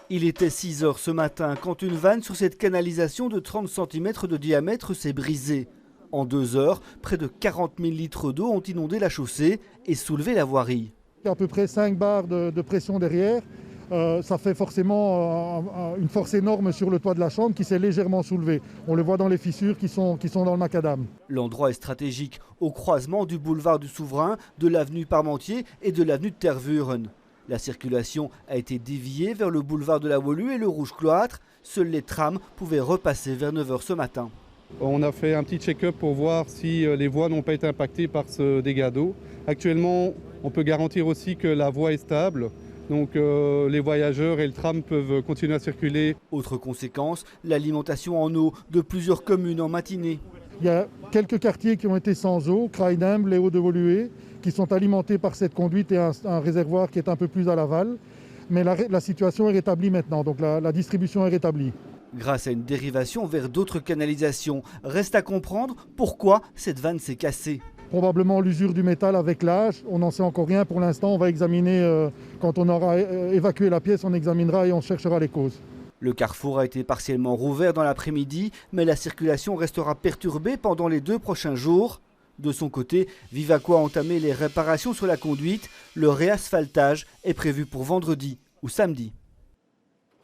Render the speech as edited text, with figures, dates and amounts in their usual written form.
Il était 6 heures ce matin quand une vanne sur cette canalisation de 30 cm de diamètre s'est brisée. En 2 heures, près de 40 000 litres d'eau ont inondé la chaussée et soulevé la voirie. Il y a à peu près 5 bars de pression derrière. Ça fait forcément une force énorme sur le toit de la chambre qui s'est légèrement soulevé. On le voit dans les fissures qui sont dans le macadam. L'endroit est stratégique, au croisement du boulevard du Souverain, de l'avenue Parmentier et de l'avenue de Tervuren. La circulation a été déviée vers le boulevard de la Woluwe et le Rouge Cloître. Seuls les trams pouvaient repasser vers 9 h ce matin. On a fait un petit check-up pour voir si les voies n'ont pas été impactées par ce dégât d'eau. Actuellement, on peut garantir aussi que la voie est stable. Donc les voyageurs et le tram peuvent continuer à circuler. Autre conséquence, l'alimentation en eau de plusieurs communes en matinée. Il y a quelques quartiers qui ont été sans eau, Kraïdem, les Hauts de Woluwe, qui sont alimentés par cette conduite et un réservoir qui est un peu plus à l'aval. Mais la situation est rétablie maintenant, donc la distribution est rétablie. Grâce à une dérivation vers d'autres canalisations, reste à comprendre pourquoi cette vanne s'est cassée. Probablement l'usure du métal avec l'âge, on n'en sait encore rien pour l'instant. On va examiner, quand on aura évacué la pièce, on examinera et on cherchera les causes. Le carrefour a été partiellement rouvert dans l'après-midi, mais la circulation restera perturbée pendant les 2 prochains jours. De son côté, Vivaco a entamé les réparations sur la conduite. Le réasphaltage est prévu pour vendredi ou samedi.